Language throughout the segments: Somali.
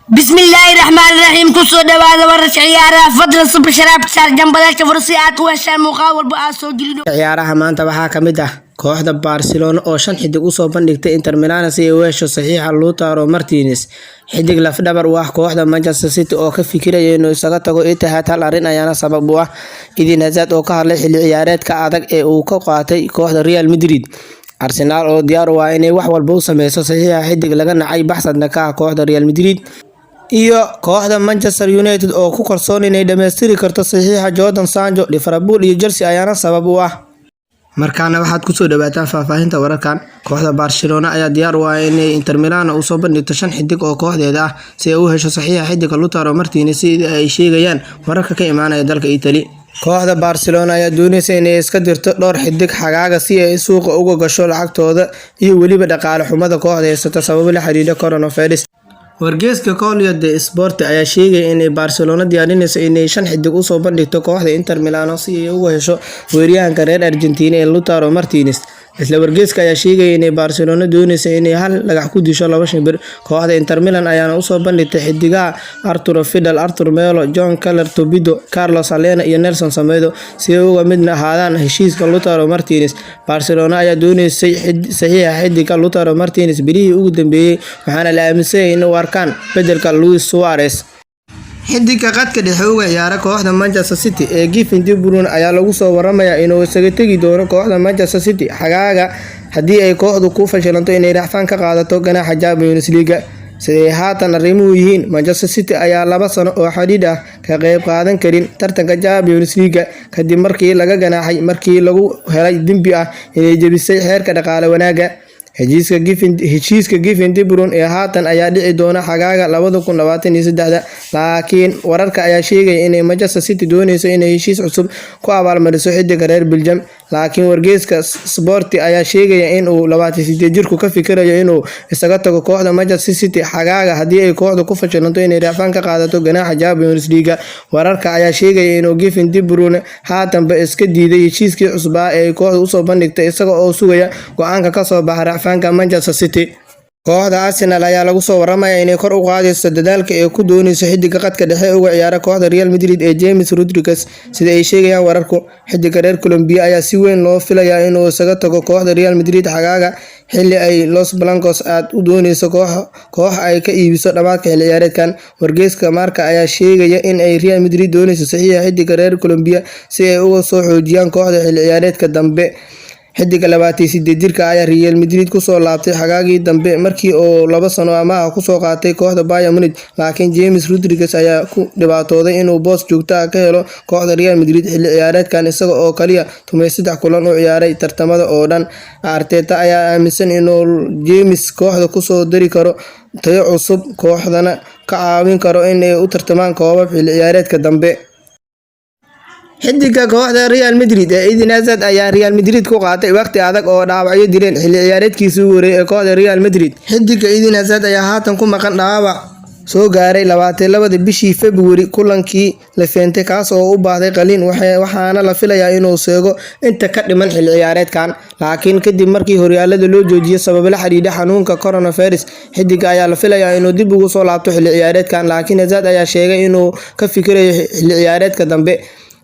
بسم الله الرحمن الرحيم كسو دواada wararka ciyaaraha fadlan super sharaab saar jambadaasha fursiyaad u heshaan muqaawal baa soo geliyo ciyaaraha maanta waxaa kamid ah kooxda Barcelona oo 5 xidig u soo bandhigtay Inter Milan si ay u hesho saxiixa Lautaro Martinez xidig laf dhabar u ah kooxda Manchester City oo ka fikiraya inuu isaga tago Etihad hal arin ayaana sabab u ah Eden Hazard oo ka hadlay xilli ciyaareedka adag ee uu ka qaatay kooxda Real Madrid Arsenal oo diyaar u ah inay wax walba u sameyso saxiixa xidig laga nacay baxsadna ka kooxda Real Madrid iyo kooxda Manchester United oo ku kalsoon inay dhameystiri karto saxiixa Jadon Sancho Liverpool iyo Chelsea ayaana sabab u ah markaana waxaad ku soo dhawaataan faahfaahinta wararkan kooxda Barcelona ayaa diyaar u ah inay Inter Milan u soo bandhigto 5 xidig oo kooxdeeda ah si ay u hesho saxiixa xidig Lautaro Martinez sida ay sheegayaan wararka ka imaanaya dalka Italy kooxda Barcelona ayaa doonaysa inay iska dirto dhowr xidig xagaaga si ay suuqa uga gasho lacagtooda iyo waliba dhaqaale xumada kooxda heysata sabab la xiriira coronavirus wargeyska Corriere dello Sport ayaa sheegay in Barcelona diyaarinayso inay 5 xidig u soo bandhigto kooxda Inter Milan si ay uga hesho weeraryahanka reer Argentina ee Lautaro Martinez isla wargeyska ayaa sheegay in Barcelona doonayso inay hal lagax ku disho laba shimbir kooxda Inter Milan ayaana u soo bandhigtay xidigaha Arturo Vidal, Artur Melo, John Carlos Todibo, Carlos Alena iyo Nelson Semedo si ay uga mid ahaadaan heshiiska Lautaro Martinez Barcelona ayaa doonaysay saxiixa xidiga Lautaro Martinez bilihii ugu dambeeyay waxaana la aaminsan in warkan bedelka Luis Suarez xidiga qadka dhexe uga ciyaara kooxda Manchester City ee Kevin De Bruyne ayaa lagu soo waramayaa inuu isaga tagi doono kooxda Manchester City xagaaga hadii ay kooxdu ku fashilanto inay rafaan ka qaadato ganaxa Champions League sidee haatan arrimuhu yihiin Manchester City ayaa 2 sano oo xidhiidh ah ka qayb qaadan karin tartanka Champions League kadib markii laga ganaxay markii lagu helay dambi ah inay jabisay xeerka dhaqaale wanaaga heshiiska Kevin De Bruyne ee haatan ayaa dhici doona xagaaga 2023 laakiin wararka ayaa sheegay in Manchester City doonayso inay heshiis cusub ku abaalmariso xidiga reer Belgium laakiin wargeyska Sport ayaa sheegay in uu 28 jirku ka fikirayo inuu isaga tago kooxda Manchester City xagaaga hadii ay kooxdu ku fashilanto inay rafaan ka qaadato ganaxa Champions League wararka ayaa sheegay in Kevin De Bruyne haatan ba iska diiday heshiiskii cusub ee kooxdu u soo bandhigtay isaga oo sugaya go'aanka ka soo baxay Manchester City kooxda Arsenal ayaa lagu soo waramayaa inay kor u qaadayso dadaalka ay ku doonayso xidiga qadka dhexe uga ciyaara kooxda Real Madrid ee James Rodriguez sida ay sheegayaan wararku xidiga reer Colombia ayaa si weyn loo filayaa inuu isaga tago kooxda Real Madrid xagaaga xilli ay Los Blancos aad u doonayso koox ay ka iibiso dhamaadka xilli ciyaareedkan wargeyska Marca ayaa sheegaya in ay Real Madrid doonayso saxiixa xidiga reer Colombia si ay uga soo xoojiyaan kooxda xilli ciyaareedka dambe xidiga 28 jirka ayaa Real Madrid ku soo laabtay xagaagii dambe markii oo 2 sano amaah ku soo qaatay kooxda Bayern Munich laakiin James Rodriguez ayaa ku dhibaatooday inuu boos joogto ah ka helo kooxda Real Madrid xilli ciyaareedkan isaga oo kaliya 13 kulan u ciyaaray tartamada oo dhan Arteta ayaa aaminsan inuu James kooxda ku soo dari karo tayo cusub kooxdana ka caawin karo inay u tartamaan koobab xilli ciyaareedka dambe xidiga kooxda Real Madrid ee Eden Hazard ayaa Real Madrid ku qaatay waqti adag oo dhaawacyo dileen xilli ciyaareedkiisii ugu horeeyay ee kooxda Real Madrid xidiga Eden Hazard ayaa haatan ku maqan dhaawac soo gaaray 22 bishii February kulankii la feentay kaas oo u baahday qalin waxaana la filayaa inuu seego inta ka dhiman xilli ciyaareedkan laakiin kadib markii horyaalada loo joojiyay sabab la xiriira xanuunka coronavirus xidiga ayaa la filayaa inuu dib ugu soo laabto xilli ciyaareedkan laakiin Hazard ayaa sheegay inuu ka fikirayo xilli ciyaareedka dambe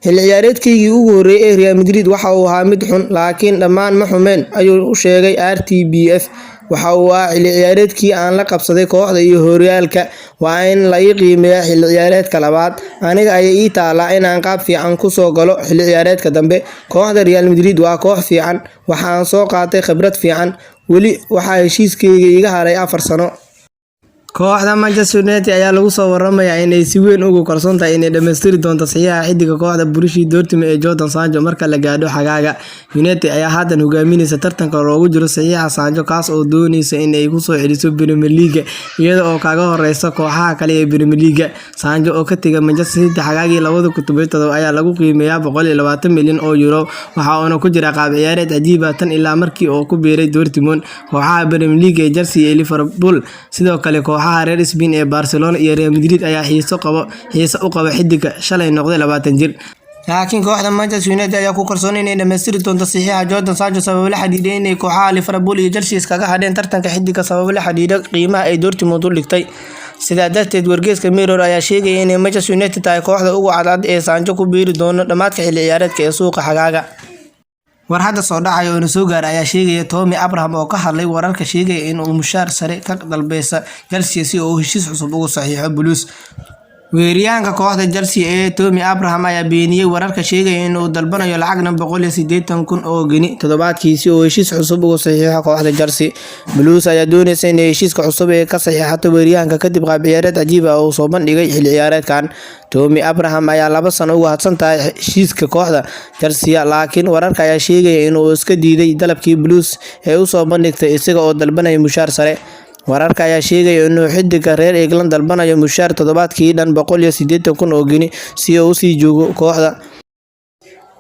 xilli ciyaareedkii ugu horeeyay ee Real Madrid waxa uu ahaa mid xun laakiin dhammaan ma xumeen ayuu u sheegay RTBF waxa uu ahaa xilli ciyaareedkii aan la qabsaday kooxda iyo horyaalka waa in la qiimeeyaa xilli ciyaareedka labaad aniga ayay ii taalaa inaan qaab fiican ku soo galo xilli ciyaareedka dambe kooxda Real Madrid waa koox fiican waxaan soo qaatay khibrad fiican wali waxa heshiiskeyga iga haray 4 sano kooxda Manchester United ayaa lagu soo waramayaa inay si weyn ugu kalsoon tahay inay dhameystiri doonto saxiixa xidiga kooxda Borussia Dortmund ee Jadon Sancho marka la gaadho xagaaga United ayaa haatan hogaaminaysa tartanka loogu jiro saxiixa Sancho kaas oo doonaysa in ay ku soo celiso Premier League iyada oo kaga horeysa kooxaha kale ee Premier League Sancho oo ka tagay Manchester City xagaagii 2017 ayaa lagu qiimeeyaa 120 milyan oo euro waxa uu ku jira qaab ciyaareed cajiib ah tan ilaa markii uu ku biiray Dortmund kooxaha Premier League ee Chelsea iyo Liverpool sidoo kale kooxaha reer Spain ee Barcelona iyo Real Madrid ayaa xiiso u qaba xidiga shalay noqday 20 jir laakiin kooxda Manchester United ayaa ku kalsoon inay dhameystiri doonto saxiixa Jadon Sancho sabab la xiriira inay kooxaha Liverpool iyo Chelsea iskaga hadheen tartanka xidiga sabab la xiriira qiimaha ay Dortmund u dhigtay sidaa darteed wargeyska Mirror ayaa sheegaya in Manchester United ay kooxda ugu cadcad ee Sancho ku biiri doono dhamaadka xilli ciyaareedka ee suuqa xagaaga. war hadda soo dhacay oo soo gaar ayaa sheegaya Tammy Abraham oo ka hadlay wararka sheegaya in uu mushaar sare ka dalbaysa Chelsea si uu heshiis cusub ugu saxiixo Blues. weeryahanka kooxda Chelsea ee Tammy Abraham ayaa beeniyay wararka sheegaya in uu dalbanayo lacag dhan 180,000 oo gini toddobaadkiisii oo heshiis cusub ugu saxiixo kooxda Chelsea. Blues ayaa doonaysa in heshiiska cusub ee ka saxiixato weeryahanka kadib qaab ciyaareed cajiib ah oo soo bandhigay xilli ciyaareedkan. Tammy Abraham ayaa 2 sano ugu hadsan tahay heshiiska kooxda Chelsea, laakiin wararka ayaa sheegaya in uu iska diiday dalabkii Blues ee uu soo bandhigtay isaga oo dalbanaya mushaar sare. wararka ayaa sheegaya inuu xidiga reer England dalbanayo mushaar toddobaadkii dhan 180,000 oo gini si uu u sii joogo kooxda.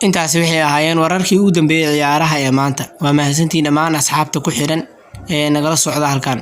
intaasi waxay ahaayeen wararkii ugu dambeeyay ciyaaraha ee maanta. waa mahadsantiin dhammaan asxaabta ku xiran ee nagala socda halkan.